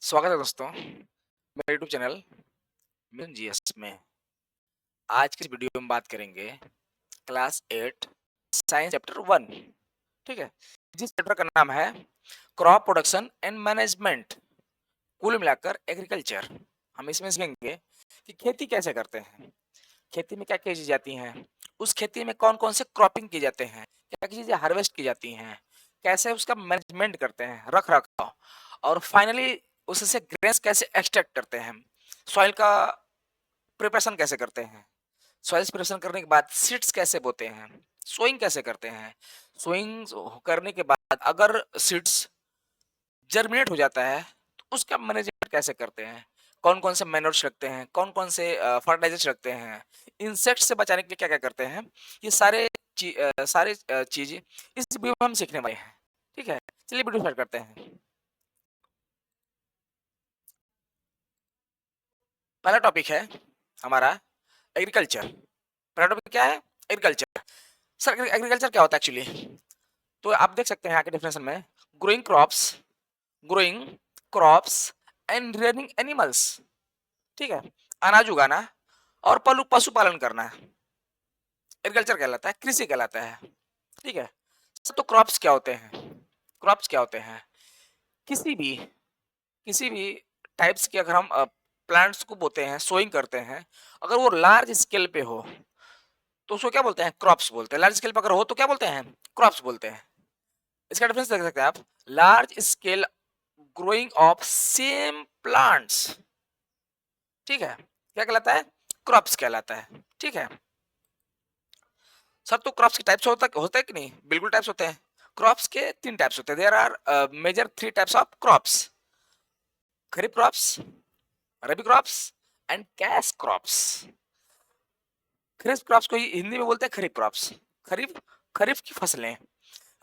स्वागत है दोस्तों मेरे यूट्यूब चैनल मिशन जीएस में। आज की इस वीडियो में बात करेंगे क्लास 8 साइंस चैप्टर 1। ठीक है, जिस चैप्टर का नाम है क्रॉप प्रोडक्शन एंड मैनेजमेंट, कुल मिलाकर एग्रीकल्चर। हम इसमें सीखेंगे कि खेती कैसे करते हैं, खेती में क्या क्या चीजें आती हैं, उस खेती में कौन कौन से क्रॉपिंग किए जाते हैं, क्या क्या चीजें हार्वेस्ट की जाती हैं, कैसे उसका मैनेजमेंट करते हैं, रख रखाव, और फाइनली उससे ग्रेन्स कैसे एक्सट्रैक्ट करते हैं, सॉइल का प्रिपरेशन कैसे करते हैं, सॉइल प्रिपरेशन करने के बाद सीड्स कैसे बोते हैं, सोइंग कैसे करते हैं, सोइंग करने के बाद अगर सीड्स जर्मिनेट हो जाता है तो उसका मैनेजमेंट कैसे करते हैं, कौन कौन से मैन्योर्स रखते हैं, कौन कौन से फर्टिलाइजर्स रखते हैं, इंसेक्ट से बचाने के लिए क्या क्या करते हैं, ये सारे चीज इस वीडियो में हम सीखने वाले हैं। ठीक है, चलिए वीडियो स्टार्ट करते हैं। पहला टॉपिक है हमारा एग्रीकल्चर। पहला टॉपिक क्या है? एग्रीकल्चर। सर एग्रीकल्चर क्या होता है एक्चुअली? तो आप देख सकते हैं यहाँ के डेफिनेशन में, growing crops, growing crops and rearing animals. ठीक है, अनाज उगाना और पशुपालन करना एग्रीकल्चर कहलाता है, कृषि कहलाता है। ठीक है, तो क्रॉप्स क्या होते हैं? क्रॉप्स क्या होते हैं? किसी भी टाइप्स के अगर हम प्लांट्स को बोते हैं, सोइंग करते हैं, अगर वो लार्ज स्केल पे हो तो उसको क्या बोलते हैं? क्रॉप्स बोलते हैं। लार्ज स्केल पे अगर हो तो क्या बोलते हैं? क्रॉप्स बोलते हैं। इसका डिफरेंस देख सकते हैं आप, large scale growing of same plants. ठीक है, क्या कहलाता है? क्रॉप्स कहलाता है। ठीक है सर, तो क्रॉप्स के टाइप्स होता है कि नहीं? बिल्कुल टाइप्स होते हैं। क्रॉप्स के 3 टाइप्स होते हैं। There are major 3 types of crops: kharif crops, rabi crops and cash crops. Kharif crops को हिंदी में बोलते हैं खरीफ क्रॉप्स, खरीफ खरीफ की फसलें।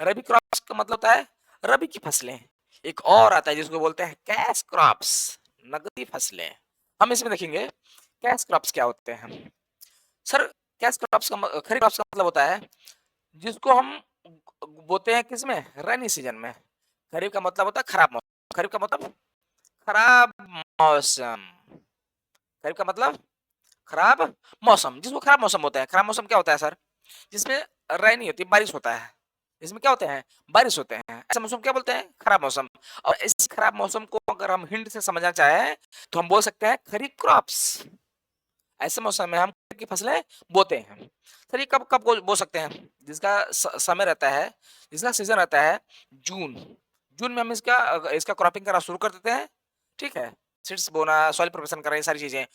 रबी क्रॉप्स का मतलब होता है रबी की फसलें। एक और आता है जिसको बोलते हैं कैश क्रॉप्स, नकदी फसलें। हम इसमें देखेंगे कैश क्रॉप्स क्या होते हैं। सर कैश क्रॉप्स का खरीफ क्रॉप्स का मतलब होता है जिसको हम बोते हैं किसमें? रेनी सीजन में। खरीफ का मतलब होता है खराब मौसम। खरीफ का मतलब खराब मौसम। खरीफ का मतलब खराब मौसम, जिसको खराब मौसम होता है। खराब मौसम क्या होता है सर? जिसमें रेन नहीं होती, बारिश होता है। इसमें क्या होते हैं? बारिश होते हैं। ऐसा मौसम क्या बोलते हैं? खराब मौसम। और इस खराब मौसम को अगर हम हिंट से समझना चाहें तो हम बोल सकते हैं खरीफ क्रॉप्स। ऐसे मौसम में हम खरीफ की फसलें बोते हैं। सर ये कब कब बो सकते हैं? जिसका समय रहता है, जिसका सीजन रहता है जून। जून में हम इसका इसका क्रॉपिंग करना शुरू कर देते हैं। ठीक है, सीड्स बोना, सॉइल प्रिपरेशन करना, ये सारी चीजें।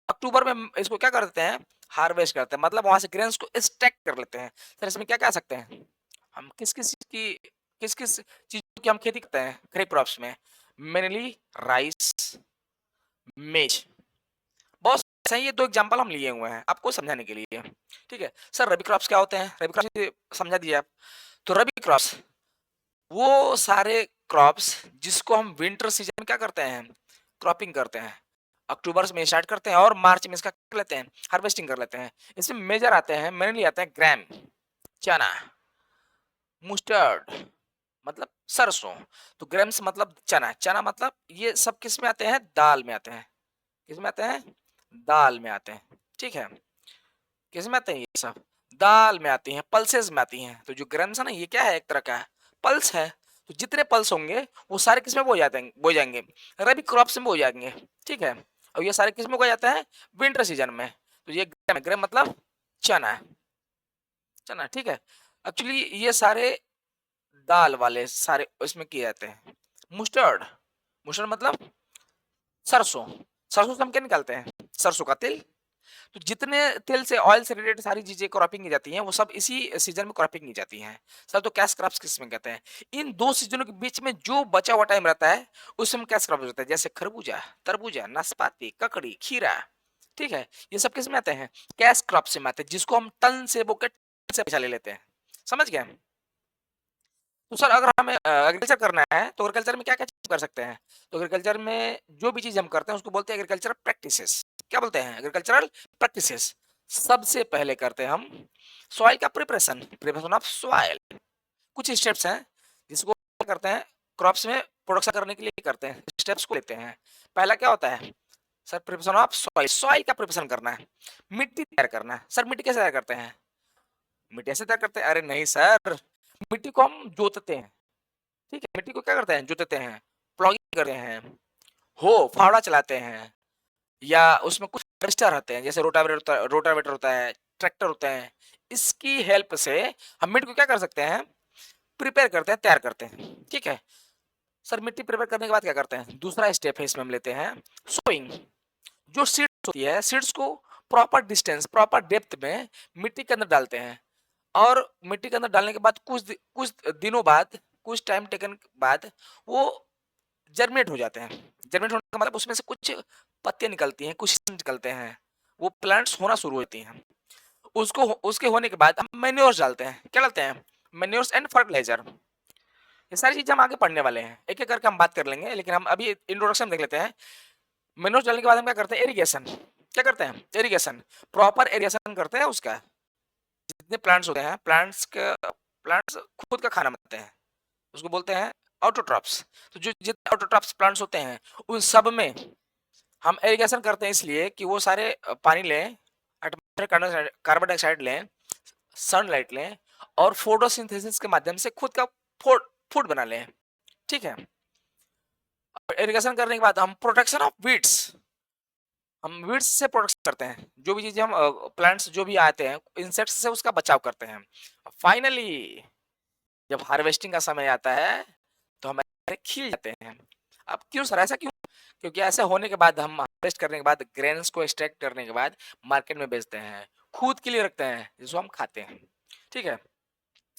अक्टूबर में हम इसको क्या करते हैं? हार्वेस्ट करते हैं, मतलब वहां से ग्रेन्स को एक्सट्रैक्ट कर लेते हैं। सर इसमें क्या कह सकते हैं? हम किस किस चीज की हम खेती करते हैं खरीफ क्रॉप्स में? मेनली राइस, मेज। बहुत सही, ये 2 एग्जांपल हम लिए हुए हैं आपको समझाने के लिए। ठीक है सर, रबी क्रॉप्स क्या होते हैं? रबी क्रॉप्स समझा दिए आप। तो रबी क्रॉप्स वो सारे क्रॉप्स जिसको हम विंटर सीजन में क्या करते हैं? क्रॉपिंग करते हैं। अक्टूबर में स्टार्ट करते हैं और मार्च में इसका कर लेते हैं, हार्वेस्टिंग कर लेते हैं। इसमें मेजर आते हैं, मेनली आते हैं ग्राम, चना, मस्टर्ड मतलब सरसों। तो ग्रेम्स मतलब चना, चना मतलब ये सब किस में आते हैं? दाल में आते हैं। किस में आते हैं? दाल में आते हैं। ठीक है, किस में आते हैं? ये सब दाल में आती हैं, पल्सेस में आती हैं। तो जो ग्रेम्स है ना, ये क्या है? एक तरह का पल्स है। तो जितने पल्स होंगे वो सारे किस में बो जाएंगे? रबी क्रॉप्स में बो जाएंगे। ठीक है, और ये सारे किस में उगाए जाते हैं? विंटर सीजन में। तो ये ग्रेम है, ग्रेम मतलब चना, चना। ठीक है, एक्चुअली ये सारे दाल वाले सारे इसमें किए जाते हैं। मस्टर्ड, मस्टर्ड मतलब सरसों। सरसों से हम क्या निकालते हैं? सरसों का तेल। तो जितने तेल से, ऑयल से रिलेटेड सारी चीजें क्रॉपिंग की जाती हैं वो सब इसी सीजन में क्रॉपिंग की जाती हैं। सर तो कैश क्रॉप्स किसमें कहते हैं? इन 2 सीजनों के बीच में जो बचा हुआ टाइम रहता है उसमें कैश क्रॉप्स होता है, जैसे खरबूजा, तरबूजा, नाशपाती, ककड़ी, खीरा। ठीक है, ये सब किसमें आते हैं? कैश क्रॉप्स में आते हैं, जिसको हम टन से बोके टन से पैसा ले लेते हैं। समझ गए? तो सर अगर हमें एग्रीकल्चर करना है तो एग्रीकल्चर में क्या-क्या चीज़ कर सकते हैं? तो एग्रीकल्चर में जो भी चीज़ हम करते हैं उसको बोलते हैं एग्रीकल्चरल प्रैक्टिसेस। क्या बोलते हैं? Agricultural practices. सबसे पहले करते हैं हम सॉइल का प्रिपरेशन, प्रिपरेशन ऑफ सॉइल। कुछ स्टेप्स हैं जिसको क्या करते हैं, क्रॉप्स में प्रोडक्शन करने के लिए करते हैं, स्टेप्स को लेते हैं। पहला क्या होता है sir? Preparation of soil, soil का प्रिपरेशन करना है, मिट्टी तैयार करना है। सर मिट्टी कैसे तैयार करते हैं? मिट्टी ऐसे तैयार करते हैं? अरे नहीं सर, मिट्टी को हम जोतते हैं, ठीक है, मिट्टी को क्या करते हैं? जोतते हैं, प्लॉगिंग करते हैं, फावड़ा चलाते हैं, या उसमें कुछ हार्वेस्टर होते हैं, जैसे रोटावेटर होता है, ट्रैक्टर होते हैं। इसकी हेल्प से हम मिट्टी को क्या कर सकते हैं? प्रिपेयर करते हैं, तैयार करते हैं, ठीक है। सर मिट्टी प्रिपेयर करने के बाद क्या करते हैं? दूसरा स्टेप है इसमें हम लेते हैं सोइंग। जो सीड्स होती है, सीड्स को प्रॉपर डिस्टेंस, प्रॉपर डेप्थ में मिट्टी के अंदर डालते हैं, और मिट्टी के अंदर डालने के बाद कुछ दिनों बाद, कुछ टाइम टेकन बाद वो जर्मिनेट हो जाते हैं। जर्मिनेट होने का मतलब उसमें से कुछ पत्तियां निकलती हैं, कुछ निकलते हैं, वो प्लांट्स होना शुरू होती हैं। उसको उसके होने के बाद हम मैन्योर्स डालते हैं। क्या डालते हैं? Manures and fertiliser. ये सारी चीजें हम आगे पढ़ने वाले हैं, एक एक करके हम बात कर लेंगे, लेकिन हम अभी इंट्रोडक्शन देख लेते हैं। मैन्योर्स डालने के बाद हम क्या करते हैं? इरिगेशन। क्या करते हैं? इरिगेशन, प्रॉपर इरिगेशन करते हैं उसका। जितने प्लांट्स होते हैं, प्लांट्स खुद का खाना बनाते हैं, उसको बोलते हैं ऑटोट्रॉप्स। तो जो जितने ऑटोट्रॉप्स प्लांट्स होते हैं, उन सब में हम इरिगेशन करते हैं, इसलिए कि वो सारे पानी लें, एटमॉस्फेरिक कार्बन डाइऑक्साइड लें, सनलाइट लें, और फोटोसिंथेसिस के माध्यम से खुद का फूड फूड बना लें, ठीक है। इरिगेशन करने के बाद हम प्रोटेक्शन ऑफ वीड्स, हम वीड्स से प्रोटेक्शन करते हैं। जो भी चीजें हम प्लांट्स जो भी आते हैं, इंसेक्ट्स से उसका बचाव करते हैं। फाइनली जब हार्वेस्टिंग का समय आता है तो हमारे खिल जाते हैं। अब क्यों सर, ऐसा क्यों? क्योंकि ऐसा होने के बाद हम हार्वेस्ट करने के बाद, ग्रेन्स को एक्सट्रैक्ट करने के बाद मार्केट में बेचते हैं, खुद के लिए रखते हैं, जिसको हम खाते हैं, ठीक है।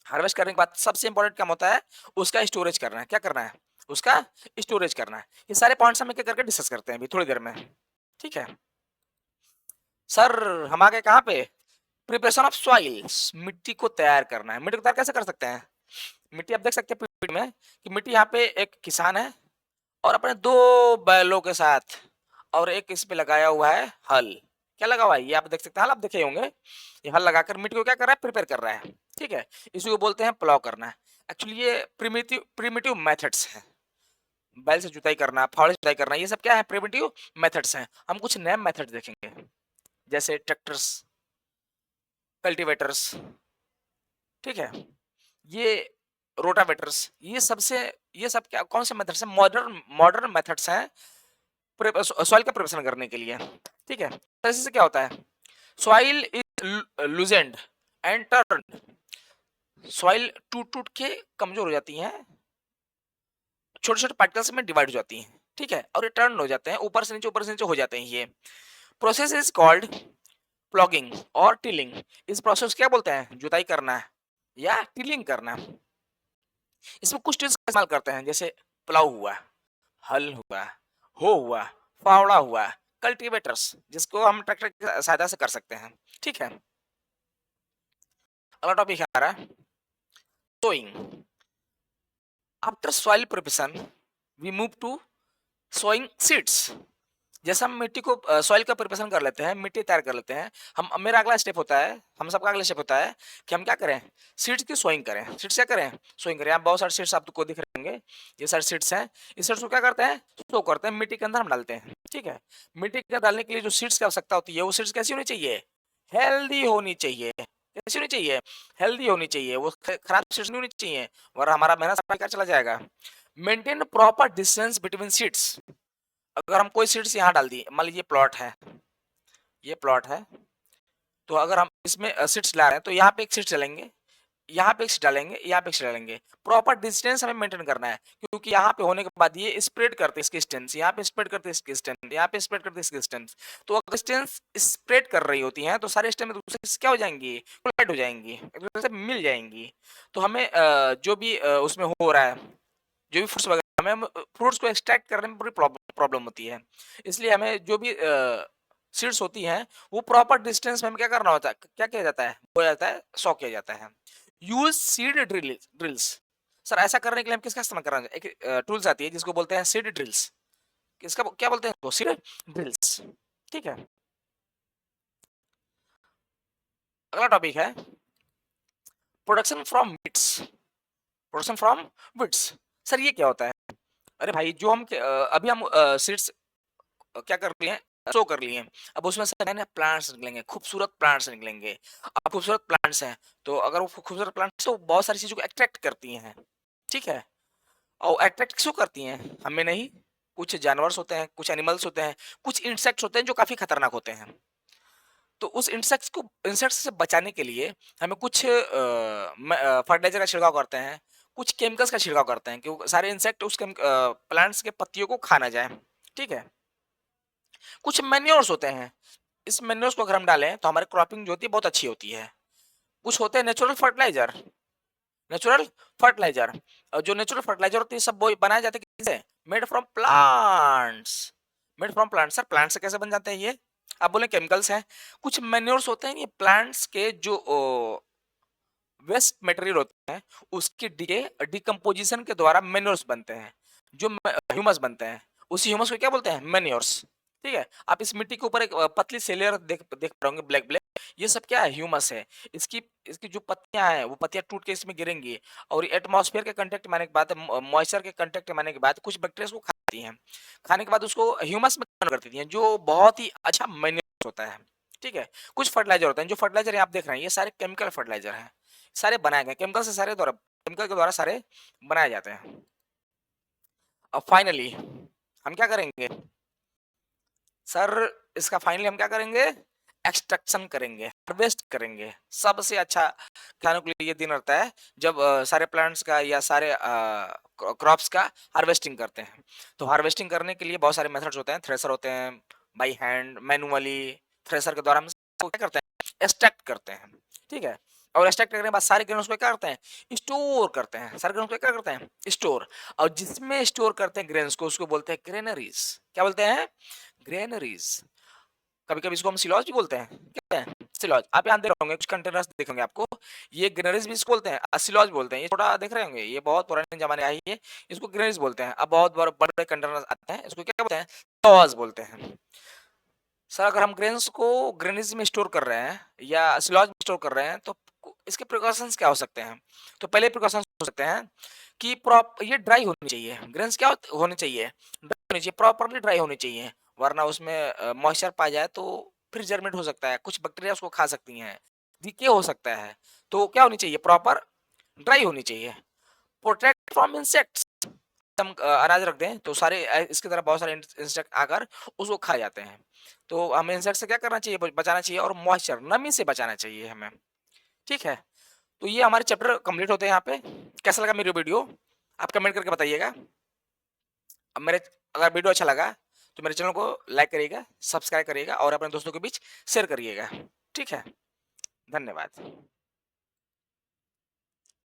हार्वेस्ट करने के बाद सबसे इंपॉर्टेंट काम होता है उसका स्टोरेज करना है। क्या करना है? उसका स्टोरेज करना है। ये सारे पॉइंट्स हम एक एक करके डिस्कस करते हैं अभी थोड़ी देर में, ठीक है। सर हम आ गए कहाँ पे? प्रिपरेशन ऑफ सॉइल्स, मिट्टी को तैयार करना है। मिट्टी को तैयार कैसे कर सकते हैं? मिट्टी आप देख सकते हैं पीपीटी में कि मिट्टी यहाँ पे एक किसान है और अपने 2 बैलों के साथ, और एक इस पे लगाया हुआ है हल। क्या लगा हुआ है? ये आप देख सकते हैं, हल आप देखे होंगे। ये हल लगाकर मिट्टी को क्या कर रहा है? प्रिपेयर कर रहा है, ठीक है। इसी को बोलते हैं प्लॉ करना है। एक्चुअली ये प्रिमिटिव मेथड्स हैं। बैल से जुताई करना, फावड़े से जुताई करना, ये सब क्या है? प्रिमिटिव मेथड्स हैं। हम कुछ नए मेथड देखेंगे, जैसे ट्रैक्टर्स, कल्टीवेटर्स, ठीक है, ये रोटावेटर्स, ये सब क्या, कौन से मेथड्स हैं? मॉडर्न मॉडर्न मेथड्स हैं सॉइल का प्रिपरेशन करने के लिए, ठीक है। तो इससे क्या होता है? Soil is loosened and turn, soil टूट टूट के कमजोर हो जाती हैं, छोटे छोटे पार्टिकल्स में डिवाइड हो जाती हैं, ठीक है, और ये टर्न हो जाते हैं, ऊपर से नीचे, ऊपर से नीचे हो जाते हैं। ये प्रोसेस इज कॉल्ड प्लॉगिंग और टिलिंग। इस प्रोसेस क्या बोलते हैं? जुताई करना है या टिलिंग करना। इसमें कुछ टूल्स का इस्तेमाल करते हैं, जैसे प्लाउ हुआ, हल हुआ, हो हुआ, फावड़ा हुआ, कल्टीवेटर्स, जिसको हम ट्रैक्टर की सहायता से कर सकते हैं, ठीक है। अगला टॉपिक आ रहा है sowing. After soil preparation we move to sowing seeds. जैसे हम मिट्टी को सॉइल का प्रिपरेशन कर लेते हैं, मिट्टी तैयार कर लेते हैं, हम मेरा अगला स्टेप होता है, हम सबका अगला स्टेप होता है कि हम क्या करें? सीड्स की सोइंग करें। सीड्स क्या करें? सोइंग करें। यहाँ बहुत सारे सीड्स आपको दिख रहे होंगे, ये सारे सीड्स हैं। इस सीड्स को क्या करते हैं? सो करते हैं, मिट्टी के अंदर हम डालते हैं, ठीक है। मिट्टी के अंदर डालने के लिए जो सीड्स की आवश्यकता होती है, वो सीड्स कैसी होनी चाहिए? हेल्दी होनी चाहिए। कैसी होनी चाहिए? हेल्दी होनी चाहिए। वो खराब सीड्स नहीं होनी चाहिए, वरना हमारा मेहनत सारा बेकार चला जाएगा। Maintain proper distance between seeds. अगर हम कोई सीड्स यहाँ डाल दिए, मान लीजिए प्लॉट है, ये प्लॉट है, तो अगर हम इसमें सीड्स ला रहे हैं, तो यहाँ पे एक सीड्स डालेंगे, यहाँ पे एक सीड डालेंगे, यहाँ पे एक सीड डालेंगे। प्रॉपर डिस्टेंस हमें मेंटेन करना है, क्योंकि यहाँ पे होने के बाद ये स्प्रेड करते हैं इसकी डिस्टेंस, यहाँ पे स्प्रेड करते हैं इसकी डिस्टेंस, यहाँ पे स्प्रेड करते हैं इसकी डिस्टेंस। तो अगर डिस्टेंस स्प्रेड कर रही होती हैं, तो सारे स्टेम में दूसरे से क्या हो जाएंगी? कोलाइड हो जाएंगी, एक दूसरे से मिल जाएंगी। तो हमें जो भी उसमें हो रहा है, जो भी फ्रूट्स वगैरह, हमें फ्रूट्स को एक्सट्रैक्ट करने में पूरी प्रॉब्लम होती है। इसलिए हमें जो भी सीड्स होती हैं, वो प्रॉपर डिस्टेंस में हमें क्या करना होता है? क्या किया जाता है? बोया जाता है, सॉ किया जाता है। Use seed drills. सर ऐसा करने के लिए हम किसका इस्तेमाल करना है? एक टूल्स आती है जिसको बोलते हैं सीड ड्रिल्स। किसका क्या बोलते हैं? सीड ड्रिल्स, ठीक है। अगला टॉपिक है production from weeds. Production from weeds. Sir ये क्या होता है? अरे भाई जो हम अभी हम सीड्स क्या कर लिए हैं, शो कर लिए हैं। अब उसमें से नए-नए प्लांट्स निकलेंगे, खूबसूरत प्लांट्स निकलेंगे। अब खूबसूरत प्लांट्स हैं, तो अगर वो खूबसूरत प्लांट्स तो बहुत सारी चीज़ों को अट्रैक्ट करती हैं, ठीक है? और अट्रैक्ट क्यों करती हैं? हमें नहीं, कुछ जानवर्स होते हैं, कुछ एनिमल्स होते हैं, कुछ इंसेक्ट्स होते हैं जो काफ़ी खतरनाक होते हैं। तो उस इंसेक्ट्स से बचाने के लिए हमें कुछ फर्टिलाइज़र का छिड़काव करते हैं, कुछ केमिकल्स का छिड़काव करते हैं कि वो सारे इंसेक्ट प्लांट्स के पत्तियों को खा ना जाएँ, ठीक है? कुछ मैन्योर्स होते हैं, इस मैन्योर्स को अगर हम डालें तो हमारी क्रॉपिंग जो होती है बहुत अच्छी होती है। कुछ होते हैं नेचुरल फर्टिलाइज़र जो नेचुरल फर्टिलाइज़र होती है सब वो बनाए जाते हैं किससे? Made from plants, made from plants. Sir plant से कैसे बन जाते हैं ये? आप बोले केमिकल्स हैं। कुछ मैन्योर्स होते हैं ये प्लांट्स के जो वेस्ट मटेरियल होते हैं उसकी डिकम्पोजिशन के द्वारा मैन्योर्स बनते हैं, जो ह्यूमस बनते हैं, उसी ह्यूमस को क्या बोलते हैं? मैन्योर्स। ठीक है, आप इस मिट्टी के ऊपर एक पतली सी लेयर देख देख पाओगे ब्लैक ब्लैक, ये सब क्या है? ह्यूमस है। इसकी इसकी जो पत्तियां हैं वो पत्तियां टूट के इसमें गिरेंगी और एटमॉस्फेयर के कांटेक्ट में आने के बाद, मॉइस्चर के कांटेक्ट में आने के बाद कुछ बैक्टीरिया को खाती हैं। खाने के बाद उसको ह्यूमस में कन्वर्ट कर देती हैं, जो बहुत ही अच्छा मैन्योर होता है। ठीक है, कुछ फर्टिलाइजर होते हैं, जो फर्टिलाइजर आप देख रहे हैं ये सारे केमिकल फर्टिलाइजर हैं, सारे बनाए गए केमिकल के द्वारा सारे बनाए जाते हैं। अब फाइनली हम क्या करेंगे सर? इसका फाइनली हम क्या करेंगे? एक्सट्रैक्शन करेंगे, हार्वेस्ट करेंगे। सबसे अच्छा किसानों के लिए ये दिन रहता है जब सारे प्लांट्स का या सारे क्रॉप्स का हार्वेस्टिंग करते हैं। तो हार्वेस्टिंग करने के लिए बहुत सारे मेथड्स होते हैं, थ्रेशर होते हैं, बाई हैंड, मैनुअली। थ्रेशर के द्वारा हम इसको क्या करते हैं? एक्सट्रैक्ट करते हैं, ठीक है? और एक्सट्रैक्ट करने के बाद सारे ग्रेन्स को क्या करते हैं? स्टोर करते हैं। सारे ग्रेन्स को क्या करते हैं? स्टोर। और जिसमें स्टोर करते हैं ग्रेन्स को उसको बोलते हैं ग्रेनरीज। क्या बोलते हैं? ग्रेनरीज। कभी-कभी इसको हम सिलॉज भी बोलते हैं। क्या है? सिलॉज। आप यहाँ देख रहे होंगे कुछ कंटेनर्स दिख होंगे आपको। ये ग्रेनरीज भी इसको बोलते हैं, सिलॉज बोलते हैं। ये छोटा देख रहे होंगे, ये बहुत पुराने ज़माने का है ये। इसको ग्रेनरीज बोलते हैं। अब बहुत बड़े कंटेनर्स आते हैं, इसको क्या बोलते हैं? सिलॉज बोलते हैं। सर अगर हम ग्रेन्स को ग्रेनरीज में स्टोर कर रहे हैं या सिलॉज में स्टोर कर रहे हैं तो इसके प्रिकॉशंस क्या हो सकते हैं? तो पहले प्रिकॉशंस हो सकते हैं कि ये ड्राई होनी चाहिए। ग्रेन्स क्या होने चाहिए? ड्राई होनी चाहिए, प्रॉपर्ली ड्राई होनी चाहिए, वरना उसमें मॉइस्चर पाया जाए तो फिर जर्मिनेट हो सकता है, कुछ बैक्टीरिया उसको खा सकती हैं, डीके हो सकता है। तो क्या होनी चाहिए? प्रॉपर ड्राई होनी चाहिए। Protect from insects. हम अनाज रख दें तो सारे इसकी तरह बहुत सारे इंसेक्ट आकर उसको खा जाते हैं। तो हमें इंसेक्ट से क्या करना चाहिए? बचाना चाहिए, और मॉइस्चर, नमी से बचाना चाहिए हमें। ठीक है, तो ये हमारे चैप्टर कंप्लीट होते हैं यहाँ पे। कैसा लगा मेरी वीडियो? आप कमेंट करके बताइएगा। अब मेरे अगर वीडियो अच्छा लगा तो मेरे चैनल को लाइक करिएगा, सब्सक्राइब करिएगा और अपने दोस्तों के बीच शेयर करिएगा। ठीक है, धन्यवाद।